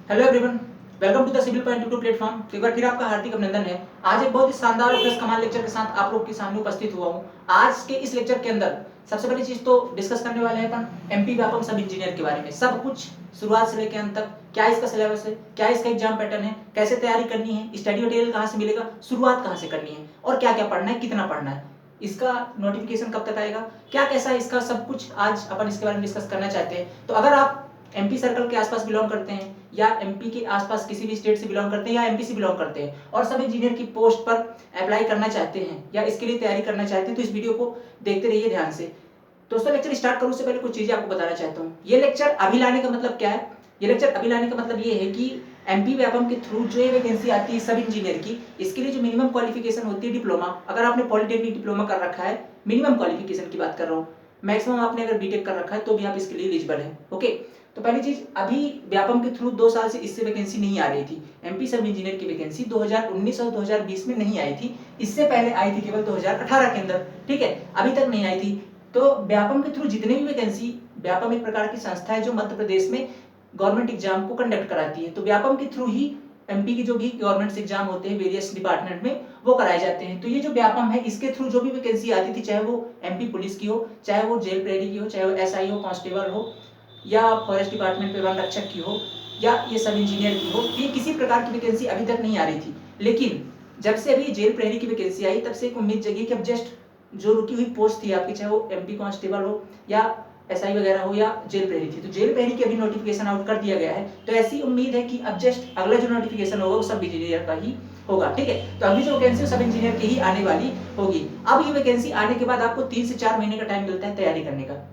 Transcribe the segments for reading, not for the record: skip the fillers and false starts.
Hello everyone, welcome to the Civil Point YouTube platform. एक बार फिर आपका हार्दिक अभिनंदन है। आज एक बहुत ही शानदार और प्लस कमाल लेक्चर के साथ आप लोग के सामने उपस्थित हुआ हूँ। आज के इस लेक्चर के अंदर सबसे पहली चीज तो डिस्कस करने वाले हैं अपन एमपी व्यापम सब इंजीनियर के बारे में। सब कुछ शुरुआत से लेकर अंत तक, क्या इसका सिलेबस है, क्या इसका एग्जाम पैटर्न है, कैसे तैयारी करनी है, स्टडी मटेरियल कहाँ से मिलेगा, शुरुआत कहाँ से करनी है और क्या क्या पढ़ना है, कितना पढ़ना है, इसका नोटिफिकेशन कब तक आएगा, क्या कैसा है इसका, सब कुछ आज अपन इसके बारे में डिस्कस करना चाहते हैं। तो अगर आप एमपी सर्कल के आसपास बिलोंग करते हैं या एमपी के आसपास किसी भी स्टेट से बिलोंग करते हैं या एमपी से बिलोंग करते हैं और सब इंजीनियर की पोस्ट पर अप्लाई करना चाहते हैं या इसके लिए तैयारी करना चाहते हैं तो इस वीडियो को देखते रहिए ध्यान से। दोस्तों, लेक्चर स्टार्ट करूं उससे पहले कुछ चीजें आपको बताना चाहता हूं। ये लेक्चर अभी लाने का मतलब क्या है? ये लेक्चर अभी लाने का मतलब ये है कि एमपी व्यापम के थ्रू जो ये वैकेंसी आती है सब इंजीनियर की, इसके लिए जो मिनिमम क्वालिफिकेशन होती है डिप्लोमा, अगर आपने पॉलिटेक्निक डिप्लोमा कर रखा है, मिनिमम क्वालिफिकेशन की बात कर रहा हूँ, मैक्सिमम आपने अगर बीटेक कर रखा है तो भी आप इसके लिए एलिजिबल है। ओके, तो पहली चीज, अभी व्यापम के थ्रू 2 साल से इससे वैकेंसी नहीं आ रही थी। एमपी सब इंजीनियर की वैकेंसी 2019 और 2020 में नहीं आई थी, इससे पहले आई थी केवल 2018 के अंदर। ठीक है, अभी तक नहीं आई थी। तो व्यापम के थ्रू जितने भी वैकेंसी, व्यापम एक प्रकार की संस्था है जो मध्य प्रदेश में गवर्नमेंट एग्जाम को कंडक्ट कराती है, तो व्यापम के थ्रू ही एमपी की जो भी गवर्नमेंट एग्जाम होते हैं वेरियस डिपार्टमेंट में वो कराए जाते हैं। तो ये जो व्यापम है इसके थ्रू जो भी वैकेंसी आती थी, चाहे वो एमपी पुलिस की हो, चाहे वो जेल प्रहरी की हो, चाहे वो एसआई हो, कांस्टेबल हो, या फॉरेस्ट डिपार्टमेंट पे वन रक्षक की हो, या ये सब इंजीनियर की हो, ये किसी प्रकार की वैकेंसी अभी तक नहीं आ रही थी। लेकिन जब से अभी जेल प्रहरी की वैकेंसी आई तब से एक उम्मीद जगी कि अब जस्ट जो रुकी हुई पोस्ट थी आपकी, चाहे वो एमपी कांस्टेबल हो या एसआई वगैरह हो या जेल प्रहरी थी, तो जेल प्रहरी की अभी नोटिफिकेशन आउट कर दिया गया है। तो ऐसी उम्मीद है कि अब जस्ट अगला जो नोटिफिकेशन होगा वो सब इंजीनियर का ही होगा। ठीक है, तो अभी जो वैकेंसी सब इंजीनियर की ही आने वाली होगी। अब ये वैकेंसी आने के बाद आपको 3 से 4 महीने का टाइम मिलता है तैयारी करने का।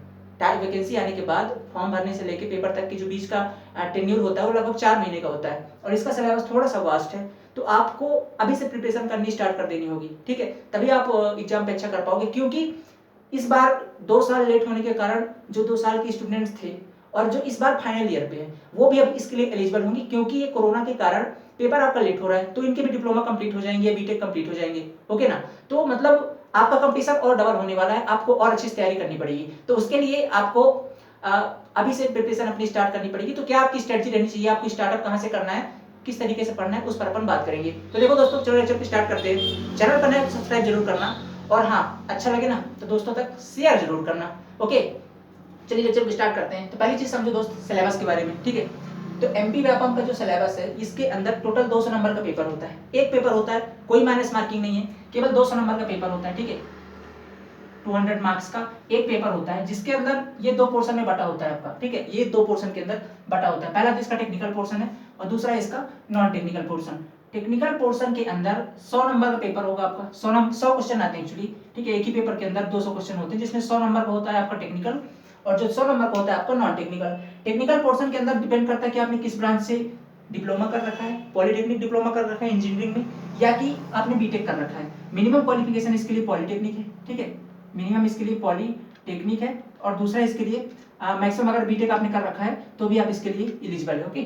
वैकेंसी आने के बाद फॉर्म भरने से लेके पेपर तक की जो बीच का टेन्योर होता है वो लगभग 4 महीने का होता है और इसका सिलेबस थोड़ा सा वास्ट है, तो आपको अभी से प्रिपरेशन करनी स्टार्ट कर देनी होगी। ठीक है, तभी आप एग्जाम पे अच्छा कर पाओगे, क्योंकि इस बार 2 साल लेट होने के कारण जो 2 साल के स्टूडेंट्स थे और जो इस बार फाइनल ईयर पे हैं वो भी अब इसके लिए एलिजिबल होंगे, क्योंकि ये कोरोना के कारण पेपर आपका लेट हो रहा है, तो इनके भी डिप्लोमा कंप्लीट हो जाएंगे, बीटेक कंप्लीट हो जाएंगे। ओके ना, तो मतलब आपका कंपटीशन और डबल होने वाला है, आपको और अच्छी तैयारी करनी पड़ेगी। तो उसके लिए आपको अभी से प्रिपरेशन अपनी स्टार्ट करनी पड़ेगी। तो क्या आपकी स्ट्रेटजी रहनी चाहिए, आपको स्टार्टअप कहाँ से करना है, किस तरीके से पढ़ना है, उस पर अपन बात करेंगे। तो देखो दोस्तों, चलो लेक्चर स्टार्ट करते हैं। चैनल पर नए सब्सक्राइब जरूर करना और हाँ, अच्छा लगे ना तो दोस्तों तक शेयर जरूर करना। ओके, चलिए लेक्चर को स्टार्ट करते हैं। तो पहली चीज समझो दोस्त सिलेबस के बारे में। ठीक है, तो एमपी व्यापम का जो सिलेबस है इसके अंदर टोटल 200 नंबर का पेपर होता है। एक पेपर होता है, कोई माइनस मार्किंग नहीं है, केवल 200 नंबर का पेपर होता है। ठीक है, 200 मार्क्स का एक पेपर होता है जिसके अंदर ये 2 पोर्शन में बटा होता है आपका। ठीक है, ये 2 पोर्शन के अंदर बटा होता है। पहला तो इसका टेक्निकल पोर्शन है और दूसरा इसका non technical portion. Technical portion के अंदर 100 नंबर का पेपर होगा आपका। 100 क्वेश्चन आते हैं एक्चुअली। ठीक है, एक ही पेपर के अंदर 200 क्वेश्चन होते हैं, जिसमें 100 नंबर का होता है आपका टेक्निकल और जो 100 नंबर का होता है आपका नॉन टेक्निकल। टेक्निकल पोर्शन के अंदर डिपेंड करता है कि आपने किस ब्रांच से डिप्लोमा कर रखा है, पॉलिटेक्निक डिप्लोमा कर रखा है इंजीनियरिंग में, या कि आपने बीटेक कर रखा है। मिनिमम क्वालिफिकेशन इसके लिए पॉलिटेक्निक है। ठीक है, मिनिमम इसके लिए पॉलिटेक्निक है और दूसरा इसके लिए मैक्सिमम अगर बीटेक आपने कर रखा है तो भी आप इसके लिए एलिजिबल है। ओके,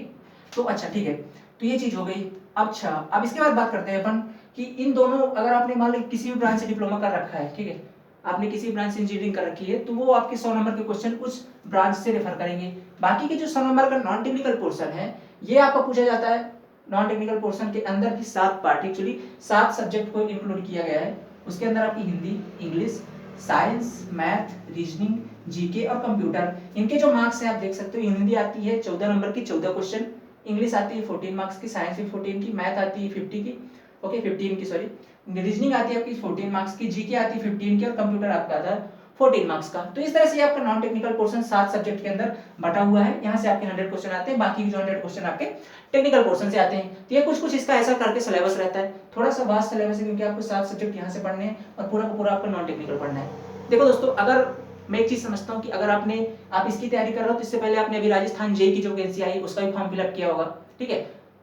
तो अच्छा ठीक है, तो ये चीज हो गई। अच्छा, अब इसके बाद बात करते हैं अपन कि इन दोनों, अगर आपने मान लो किसी भी ब्रांच से डिप्लोमा कर रखा है, ठीक है, आपने किसी ब्रांच से इंजीनियरिंग कर रखी है, तो वो आपके 100 नंबर के क्वेश्चन उस ब्रांच से रेफर करेंगे। बाकी के जो 100 नंबर का नॉन टेक्निकल पोर्शन है ये आपका पूछा जाता है। नॉन टेक्निकल पोर्शन के अंदर की 7 पार्ट, एक्चुअली 7 सब्जेक्ट को इंक्लूड किया गया है। उसके अंदर आपकी Hindi, English, science, math, reasoning, GK और कंप्यूटर। इनके जो मार्क्स हैं आप देख सकते हो, हिंदी आती है 14 नंबर की 14 क्वेश्चन, इंग्लिश आती है 14 मार्क्स की, साइंस भी 14 की, मैथ आती है 50 की, ओके 15 की सॉरी, रीजनिंग आती है आपकी 14 मार्क्स की, जीके आती है 15 की और कंप्यूटर आपका आता है 14 मार्क्स का। तो इस तरह से आपका नॉन टेक्निकल पोर्शन 7 सब्जेक्ट के अंदर बटा हुआ है। यहाँ से आपके 100 क्वेश्चन आते हैं, बाकी जो 100 क्वेश्चन आपके टेक्निकल पोर्शन से आते हैं। तो ये कुछ इसका ऐसा करके सिलेबस रहता है, थोड़ा सा वास्ट सिलेबस है क्योंकि आपको 7 सब्जेक्ट यहाँ से पढ़ने हैं और पूरा का पूरा आपका नॉन टेक्निकल पढ़ना है। देखो दोस्तों, अगर मैं एक चीज समझता हूँ कि अगर आप इसकी तैयारी कर रहे हो तो इससे पहले आपने अभी राजस्थान जेई की जो वैकेंसी आई उसका भी फॉर्म फिलअप किया होगा। ठीक है,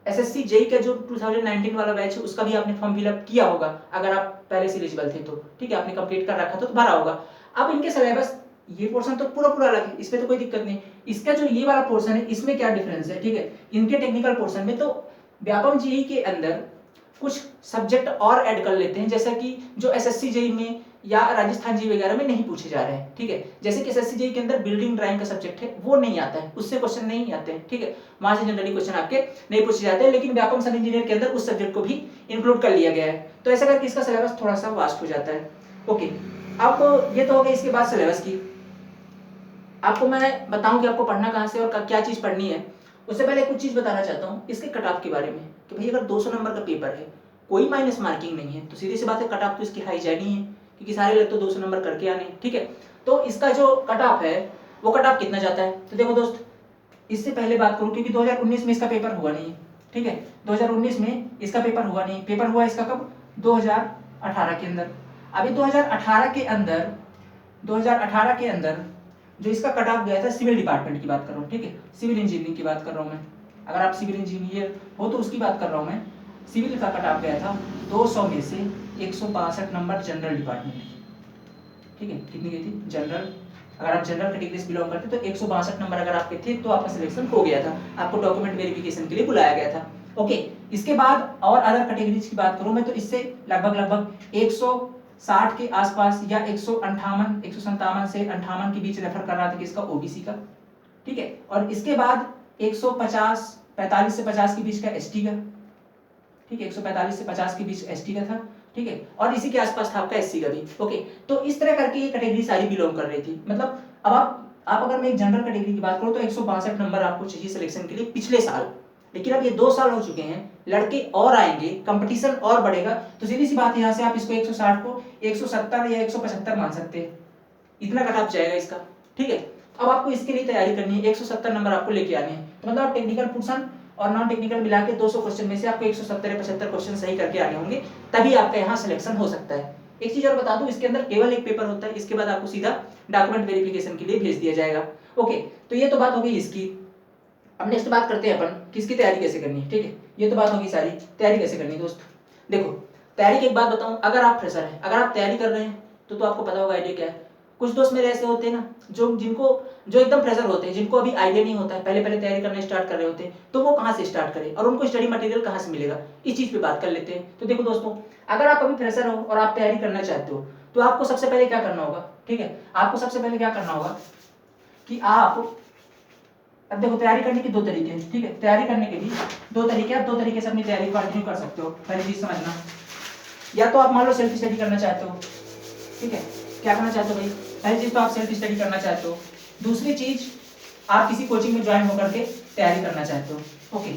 एसएससी जेई का जो 2019 वाला बैच है उसका भी आपने फॉर्म फिलअप किया होगा, अगर आप पहले से एलिजिबल थे तो। ठीक है, आपने कंप्लीट कर रखा तो भरा होगा। अब इनके सिलेबस, ये पोर्शन तो पूरा अलग है, इसमें तो कोई दिक्कत नहीं। इसका जो ये वाला पोर्शन है इसमें क्या डिफरेंस है? ठीक है, इनके टेक्निकल पोर्शन में तो व्यापम जेई के अंदर कुछ सब्जेक्ट और ऐड कर लेते हैं, जैसा कि जो एसएससी जेई में या राजस्थान जी वगैरह में नहीं पूछे जा रहे हैं, ठीक है। जैसे कि एसएससी जी के अंदर बिल्डिंग ड्राइंग का सब्जेक्ट है वो नहीं आता है, उससे क्वेश्चन नहीं आते हैं, ठीक है। वहां से जनरली क्वेश्चन आपके नहीं पूछे जाते हैं, लेकिन व्यापक सब इंजीनियर के अंदर उस सब्जेक्ट को भी इंक्लूड कर लिया गया है। तो ऐसा करके इसका सिलेबस थोड़ा सा वास्ट हो जाता है। ओके, अब ये तो हो गया इसके बाद सिलेबस की। आपको मैं बताऊं कि आपको पढ़ना कहाँ से और क्या चीज पढ़नी है, उससे पहले कुछ चीज बताना चाहता हूँ इसके कट ऑफ के बारे में कि भाई अगर 200 नंबर का पेपर है, कोई माइनस मार्किंग नहीं है, तो सीधी सी बात है कट ऑफ तो इसकी हाई जानी है, क्योंकि सारे लोग तो 200 नंबर करके आने, ठीक है। तो इसका जो कट ऑफ है वो कट ऑफ कितना जाता है, तो देखो दोस्त, इससे पहले बात करूं क्योंकि 2019 में इसका पेपर हुआ नहीं है, ठीक है। 2019 में इसका पेपर हुआ नहीं, पेपर हुआ इसका कब, 2018 के अंदर। अभी 2018 के अंदर जो इसका कट ऑफ गया था, सिविल डिपार्टमेंट की बात कर रहा हूँ, ठीक है, सिविल इंजीनियरिंग की बात कर रहा हूँ मैं। अगर आप सिविल इंजीनियर हो तो उसकी बात कर रहा हूँ मैं। सिविल का कट ऑफ गया था 200 में से 162 नंबर जनरल डिपार्टमेंट की, ठीक है। कितनी गई थी जनरल, अगर आप जनरल कैटेगरी से बिलोंग करते तो 162 नंबर अगर आपके थे तो आपका सिलेक्शन हो गया था, आपको डॉक्यूमेंट वेरिफिकेशन के लिए बुलाया गया था। ओके, इसके बाद और अदर कैटेगरीज की बात करूं मैं तो इससे लगभग 160 के आसपास या 157 से 58 के बीच रेफर कर रहा था कि इसका ओबीसी का, ठीक है। और इसके बाद 45 से 50 के बीच का एसटी का, ठीक है, 145 से 50 के बीच एसटी का था, ठीक है। और इसी के आसपास था आपका एससी का भी। ओके, तो इस तरह करके ये कैटेगरी सारी बिलोंग कर रही थी। मतलब अब आप अगर मैं एक जनरल कैटेगरी की बात करूं तो 162 नंबर आपको चाहिए सिलेक्शन के लिए पिछले साल, लेकिन अब ये 2 साल हो चुके हैं, लड़के और आएंगे, कंपटीशन और बढ़ेगा, तो सीधी सी बात है यहाँ से आप इसको 160 को 170 या 175 मान सकते हैं, इतना कट ऑफ जाएगा इसका, ठीक है। अब आपको इसके लिए तैयारी करनी है, 170 नंबर आपको लेके आने हैं, तो मतलब आप टेक्निकल पोर्शन और नॉन टेक्निकल मिला के 200 क्वेश्चन में से आपको 170 या 75 क्वेश्चन सही करके आने होंगे, तभी आपका यहाँ सिलेक्शन हो सकता है। एक चीज और बता दूं, इसके अंदर केवल एक पेपर होता है, इसके बाद आपको सीधा डॉक्यूमेंट वेरिफिकेशन के लिए भेज दिया जाएगा। ओके, तो ये तो बात हो गई इसकी। अब नेक्स्ट बात करते हैं अपन किसकी तैयारी कैसे करनी है, ठीक है। ये तो बात होगी सारी, तैयारी कैसे करनी है दोस्त। देखो, तैयारी की एक बात बताऊं, अगर आप फ्रेशर हैं, अगर आप तैयारी कर रहे हैं तो आपको पता होगा आइडिया क्या है। कुछ दोस्त मेरे ऐसे होते हैं ना जो एकदम फ्रेशर होते हैं, जिनको अभी आइडिया नहीं होता है, पहले तैयारी करना स्टार्ट कर रहे होते हैं, तो वो कहाँ से स्टार्ट करें और उनको स्टडी मटेरियल कहाँ से मिलेगा, इस चीज पे बात कर लेते हैं। तो देखो दोस्तों, अगर आप अभी फ्रेशर हो और आप तैयारी करना चाहते हो तो आपको सबसे पहले क्या करना होगा, ठीक है। आपको सबसे पहले क्या करना होगा कि आप, अब देखो तैयारी करने के 2 तरीके हैं, ठीक है। तैयारी करने के भी 2 तरीके, आप 2 तरीके से अपनी तैयारी कंटिन्यू कर सकते हो। पहली चीज समझना, या तो आप मान लो सेल्फ स्टडी करना चाहते हो, ठीक है। क्या करना चाहते हो भाई, पहली चीज तो आप सेल्फ स्टडी करना चाहते हो, दूसरी चीज आप किसी कोचिंग में ज्वाइन होकर के तैयारी करना चाहते हो। ओके,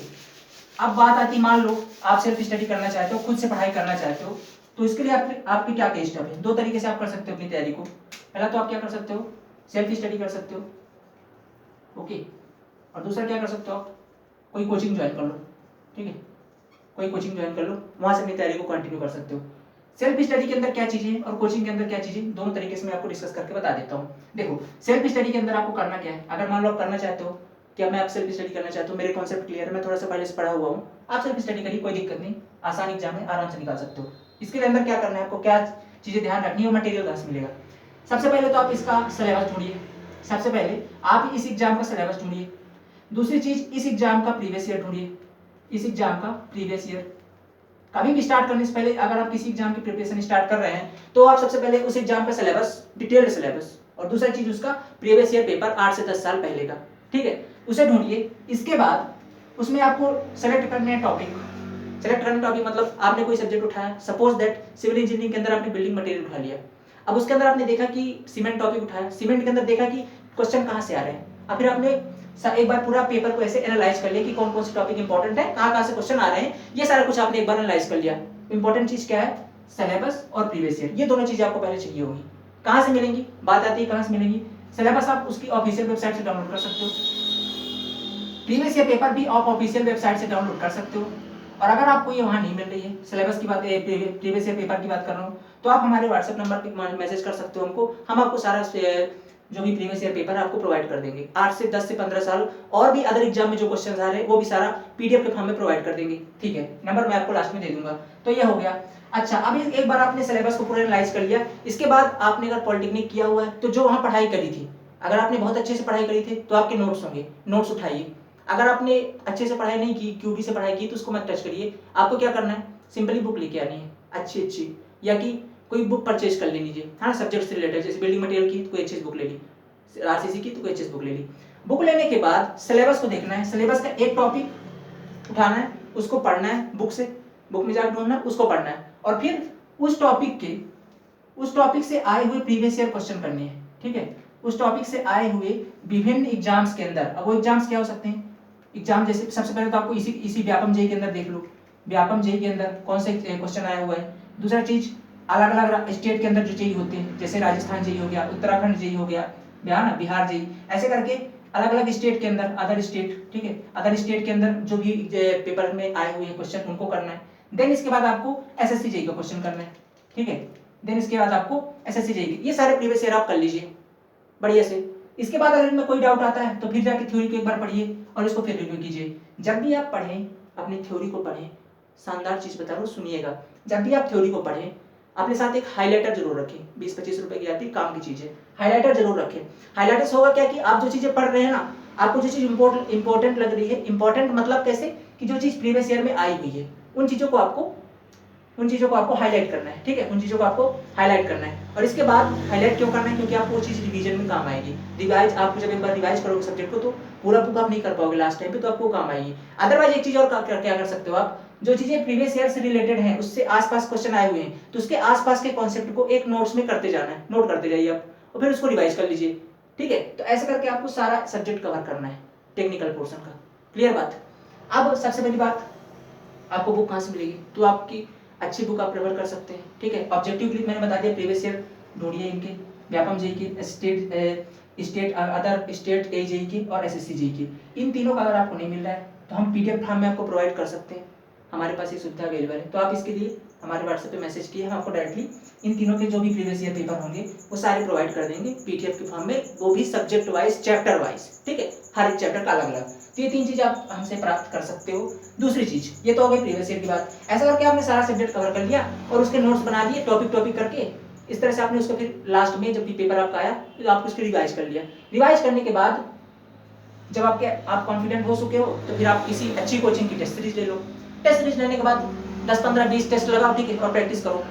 अब बात आती, मान लो आप सेल्फ स्टडी करना चाहते हो, खुद से पढ़ाई करना चाहते हो, तो इसके लिए आपके क्या क्या स्टेप है। 2 तरीके से आप कर सकते हो अपनी तैयारी को। पहला तो आप क्या कर सकते हो, सेल्फ स्टडी कर सकते हो, ओके। और दूसरा क्या कर सकते हो, आप कोई कोचिंग ज्वाइन कर लो, ठीक है, कोई कोचिंग ज्वाइन कर लो, वहां से अपनी तैयारी को कंटिन्यू कर सकते हो। सेल्फ स्टडी के अंदर क्या चीजें और कोचिंग के अंदर क्या चीजें, दोनों तरीके से मैं आपको डिस्कस करके बता देता हूँ। देखो, सेल्फ स्टडी के अंदर आपको करना क्या है, अगर मान लो आप करना चाहते हो कि मैं आप सेल्फ स्टडी करना चाहता हूँ, मेरे कॉन्सेप्ट क्लियर है, मैं थोड़ा सा पहले से पढ़ा हुआ हूँ, आप सेल्फ स्टडी करिए, कोई दिक्कत नहीं, आसान एग्जाम है, आराम से निकाल सकते हो। इसके अंदर क्या करना है, आपको क्या चीजें ध्यान रखनी है और मटेरियल कहाँ से मिलेगा। सबसे पहले तो आप इसका सिलेबस ढूंढिए, सबसे पहले आप इस एग्जाम का सिलेबस ढूंढिए। दूसरी चीज, इस एग्जाम का प्रीवियस ईयर ढूंढिए, इस एग्जाम का प्रीवियस ईयर। कभी भी स्टार्ट करने से पहले अगर आप किसी एग्जाम की प्रिपरेशन स्टार्ट कर रहे हैं तो आप सबसे पहले उस एग्जाम का सिलेबस, डिटेल्ड सिलेबस, और दूसरा चीज उसका प्रीवियस ईयर पेपर 8 से 10 साल पहले का, ठीक है, उसे ढूंढिए। इसके बाद उसमें आपको सेलेक्ट करने हैं टॉपिक। सेलेक्ट करने टॉपिक मतलब आपने कोई सब्जेक्ट उठाया, सपोज दैट सिविल इंजीनियरिंग के अंदर आपने बिल्डिंग मटेरियल उठा लिया। अब उसके अंदर आपने देखा कि सीमेंट टॉपिक उठाया, सीमेंट के अंदर देखा कि क्वेश्चन कहाँ से आ रहे हैं, और फिर आपने एक बार पूरा पेपर को ऐसे एनालाइज कर लिया कि कौन कौन से टॉपिक इंपॉर्टेंट है, कहाँ से क्वेश्चन आ रहे हैं, ये सारा कुछ आपने एक बार एनालाइज कर लिया। इंपॉर्टेंट चीज क्या है, सिलेबस और प्रीवियस ईयर, ये दोनों चीजें आपको पहले चाहिए होगी। कहाँ से मिलेंगी, बात आती है कहाँ से मिलेंगी। सिलेबस आप उसकी ऑफिशियल वेबसाइट से डाउनलोड कर सकते हो, प्रीवियस ईयर पेपर भी आप ऑफिशियल वेबसाइट से डाउनलोड कर सकते हो। और अगर आपको ये वहाँ नहीं मिल रही है, सिलेबस की बात, प्रीवियस ईयर पेपर की बात कर रहा हूँ, तो आप हमारे व्हाट्सएप नंबर पे मैसेज कर सकते हो हमको, हम आपको सारा जो भी प्रीवियस ईयर पेपर है आपको प्रोवाइड कर देंगे। 8 से 10 से 15 साल और भी अदर एग्जाम में जो क्वेश्चन आ रहे हैं वो भी सारा पीडीएफ के फॉर्म में प्रोवाइड कर देंगे, ठीक है। नंबर मैं आपको लास्ट में दे दूंगा। तो ये हो गया। अच्छा, अभी एक बार आपने सिलेबस को पूरा एनालाइज कर लिया, इसके बाद आपने अगर पॉलिटेक्निक किया हुआ है तो जो वहाँ पढ़ाई करी थी, अगर आपने बहुत अच्छे से पढ़ाई करी थी तो आपके नोट्स होंगे, नोट्स उठाइए। अगर आपने अच्छे से पढ़ाई नहीं की, क्यूबी से पढ़ाई की, तो उसको मत टच करिए। आपको क्या करना है, सिंपली बुक लेके आनी है अच्छी, या कि कोई बुक परचेज कर लेनी चाहिए, हाँ, सब्जेक्ट से रिलेटेड, जैसे बिल्डिंग मटेरियल की तो कोई अच्छी बुक ले ली, आरसीसी की तो कोई अच्छी बुक ले ली। बुक लेने के बाद सिलेबस को देखना है, सिलेबस का एक टॉपिक उठाना है, उसको पढ़ना है बुक से, बुक में जाकर ढूंढना है, उसको पढ़ना है, और फिर उस टॉपिक से आए हुए प्रीवियस ईयर क्वेश्चन करने हैं, ठीक है। उस टॉपिक से आए हुए विभिन्न एग्जाम्स के अंदर, अब वो एग्जाम्स क्या हो सकते हैं, एग्जाम जैसे सबसे पहले तो आपको इसी व्यापम जेईई के अंदर देख लो, व्यापम जेईई के अंदर कौन से क्वेश्चन आया हुआ है। दूसरा चीज, अलग अलग स्टेट के अंदर जो जेईई होते हैं, जैसे राजस्थान जेईई हो गया, उत्तराखंड जेईई हो गया, बिहार जेईई, ऐसे करके अलग अलग स्टेट के अंदर, अदर स्टेट, ठीक है, अदर स्टेट के अंदर जो भी पेपर में आए हुए क्वेश्चन उनको करना है। देन इसके बाद आपको एसएससी जेईई का क्वेश्चन करना है, ठीक है। देन इसके बाद आपको एसएससी जेईई, ये सारे प्रीवियस ईयर आप कर लीजिए बढ़िया से। इसके बाद अगर इनमें कोई डाउट आता है तो फिर जाके थ्योरी को एक बार पढ़िए और इसको फिर रिव्यू कीजिए। जब भी आप पढ़ें, अपनी थ्योरी को पढ़ें, शानदार चीज बता रहा हूँ सुनिएगा, जब भी आप थ्योरी को पढ़ें अपने साथ एक हाइलाइटर जरूर रखें, 20-25 रुपए की आती है, काम की चीज है, हाइलाइटर जरूर रखें। हाइलाइटर से होगा क्या कि आप जो चीजें पढ़ रहे हैं ना, आपको जो चीज इंपॉर्टेंट लग रही है, इंपॉर्टेंट मतलब कैसे कि जो चीज प्रीवियस ईयर में आई हुई है, उन चीजों को आपको हाईलाइट करना है, ठीक है, उन चीजों को आपको हाईलाइट करना है। और इसके बाद हाईलाइट क्यों करना है, क्योंकि आपको वो चीज रिवीजन में काम आएगी। रिवाइज आपको जब एक बार रिवाइज करोगे सब्जेक्ट को तो पूरा बुक आप नहीं कर पाओगे लास्ट टाइम पे, तो आपको काम आएगी। अदरवाइज एक चीज और क्या कर सकते हो आप, जो चीजें प्रीवियस ईयर से रिलेटेड हैं, उससे आसपास क्वेश्चन आए हुए हैं, तो उसके आसपास के कॉन्सेप्ट को एक नोट्स में करते जाना है, नोट करते जाइए आप, और फिर उसको रिवाइज कर लीजिए, ठीक है। तो ऐसे करके आपको सारा सब्जेक्ट कवर करना है, टेक्निकल पोर्शन का। क्लियर बात। अब सबसे पहली बात, आपको बुक कहाँ से मिलेगी, तो आपकी अच्छी बुक आप प्रेफर कर सकते हैं, ठीक है। ऑब्जेक्टिव क्लिक मैंने बता दिया, प्रीवियस ईयर ढूंढिए इनके, व्यापम जेईई की, अदर स्टेट जेईई की और एसएससी जेईई की। इन तीनों का अगर आपको नहीं मिल रहा है तो हम पीडीएफ फॉर्म में आपको प्रोवाइड कर सकते हैं, हमारे पास ये सुविधा अवेलेबल है। तो आप इसके लिए हमारे व्हाट्सएप पे मैसेज किए, हम आपको डायरेक्टली इन तीनों के जो भी प्रीवियस ईयर पेपर होंगे वो सारे प्रोवाइड कर देंगे पीडीएफ के फॉर्म में, वो भी सब्जेक्ट वाइज, चैप्टर वाइज, ठीक है, हर एक चैप्टर का अलग अलग। तो ये 3 चीज आप हमसे प्राप्त कर सकते हो। दूसरी चीज, ये तो हो गई प्रीवियस ईयर की बात। ऐसा करके आपने सारा सब्जेक्ट कवर कर लिया और उसके नोट्स बना लिए टॉपिक करके, इस तरह से आपने उसको फिर लास्ट में जब भी पेपर आपका आया तो आपको उसको रिवाइज कर लिया। रिवाइज करने के बाद जब आप कॉन्फिडेंट हो चुके हो तो फिर आप किसी अच्छी कोचिंग की टेस्ट सीरीज ले लो। टेस्ट सीरीज लेने के बाद 10, 15, 20 टेस्ट लगाओ, ठीक है, और प्रैक्टिस करो।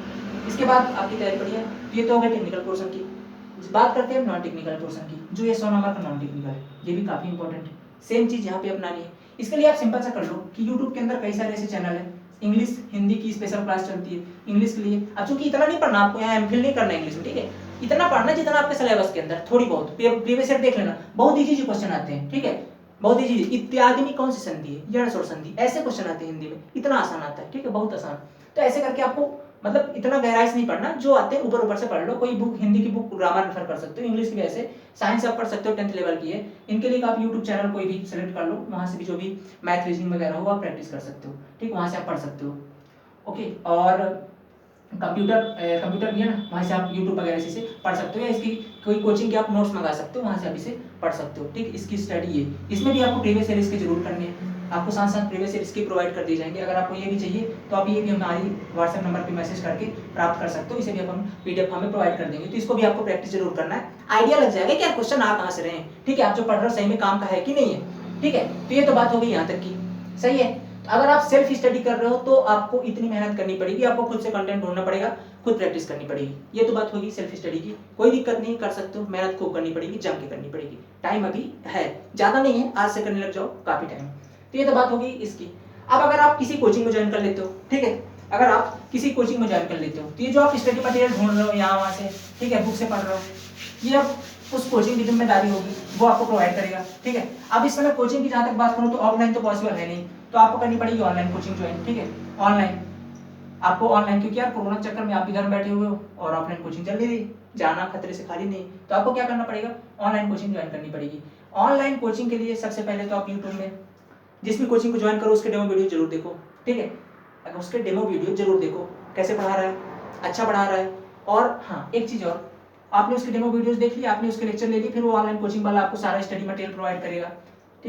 इसके बाद आपकी तैयारी बढ़िया। ये तो हो गई टेक्निकल पोर्शन की। बात करते हैं नॉन टेक्निकल पोर्शन की, जो ये 100 नंबर का नॉन टेक्निकल है, ये भी काफी इंपॉर्टेंट है। सेम चीज यहाँ पे अपनानी है। इसके लिए आप सिंपल सा कर लो कि यूट्यूब के अंदर कई सारे ऐसे चैनल है, इंग्लिश हिंदी की स्पेशल क्लास चलती है इंग्लिश के लिए। अब चूंकि इतना नहीं पढ़ना आपको, यहाँ एमफिल नहीं करना इंग्लिश में, ठीक है, इतना पढ़ना जितना आपके सिलेबस के अंदर, थोड़ी बहुत प्रीवियस ईयर देख लेना, बहुत इजी क्वेश्चन आते हैं, ठीक है, बहुत इजी। इत्यादि में कौन सी संधि है, यण और संधि, ऐसे क्वेश्चन आते हैं हिंदी में, इतना आसान आता है, ठीक है, बहुत आसान। तो ऐसे करके आपको मतलब इतना गहराई से नहीं पढ़ना, जो आते हैं ऊपर से पढ़ लो। कोई बुक, हिंदी की बुक ग्रामर रेफर कर सकते हो, इंग्लिश की भी ऐसे, साइंस आप पढ़ सकते हो 10th लेवल की है, इनके लिए आप यूट्यूब चैनल कोई भी सेलेक्ट कर लो, वहां से भी जो भी मैथ रीजनिंग वगैरह हो आप प्रैक्टिस कर सकते हो, ठीक, वहां से आप पढ़ सकते हो, ओके। और कंप्यूटर भी है ना, वहाँ से आप यूट्यूब वगैरह से पढ़ सकते हो, या इसकी कोई कोचिंग के आप नोट्स मंगा सकते हो, वहाँ से आप इसे पढ़ सकते हो, ठीक। इसकी स्टडी है, इसमें भी आपको प्रीवियस ईयर इसके जरूर करने हैं, आपको साथ साथ प्रीवियस ईयर इसके प्रोवाइड कर दिए जाएंगे। अगर आपको ये भी चाहिए तो आप ये भी हमारी व्हाट्सएप नंबर पे मैसेज करके प्राप्त कर सकते हो, इसे भी हम पीडीएफ फॉर्म में प्रोवाइड कर देंगे। तो इसको भी आपको प्रैक्टिस जरूर करना है, आइडिया लग जाएगा कि यार क्वेश्चन आ कहाँ से रहे हैं, ठीक है, आप जो पढ़ रहे हो सही में काम का है कि नहीं है, ठीक है। तो ये तो बात हो गई यहाँ तक की, सही है। अगर आप सेल्फ स्टडी कर रहे हो तो आपको इतनी मेहनत करनी पड़ेगी, आपको खुद से कंटेंट ढूंढना पड़ेगा, खुद प्रैक्टिस करनी पड़ेगी। ये तो बात होगी सेल्फ स्टडी की, कोई दिक्कत नहीं, कर सकते हो, मेहनत खूब करनी पड़ेगी, जम के करनी पड़ेगी, टाइम अभी है, ज्यादा नहीं है, आज से करने लग जाओ, काफी टाइम। तो ये तो बात होगी इसकी। अब अगर आप किसी कोचिंग में ज्वाइन कर लेते हो, ठीक है, अगर आप किसी कोचिंग में ज्वाइन कर लेते हो तो ये जो आप स्टडी मटेरियल ढूंढ रहे हो यहाँ वहाँ से, ठीक है, बुक से पढ़ रहे हो, ये अब उस कोचिंग की जिम्मेदारी होगी, वो आपको प्रोवाइड करेगा, ठीक है। अब इस समय कोचिंग की जहाँ तक बात करूँ तो ऑफलाइन तो पॉसिबल है नहीं, तो आपको करनी पड़ेगी ऑनलाइन कोचिंग ज्वाइन, ठीक है, ऑनलाइन आपको ऑनलाइन, क्योंकि यार कोरोना के चक्कर में आप भी घर में बैठे हुए हो और ऑफलाइन कोचिंग चल नहीं रही, जाना खतरे से खाली नहीं, तो आपको क्या करना पड़ेगा, ऑनलाइन कोचिंग ज्वाइन करनी पड़ेगी। ऑनलाइन कोचिंग के लिए सबसे पहले तो आप यूट्यूब में जिस भी कोचिंग को ज्वाइन करो उसके डेमो वीडियो जरूर देखो, ठीक है, अगर उसके डेमो वीडियो जरूर देखो, कैसे पढ़ा रहा है, अच्छा पढ़ा रहा है। और हाँ, एक चीज और, आपने उसके डेमो वीडियोस देख लिया, आपने उसके लेक्चर ले लिए, फिर वो ऑनलाइन कोचिंग वाला आपको सारा स्टडी मटेरियल प्रोवाइड करेगा,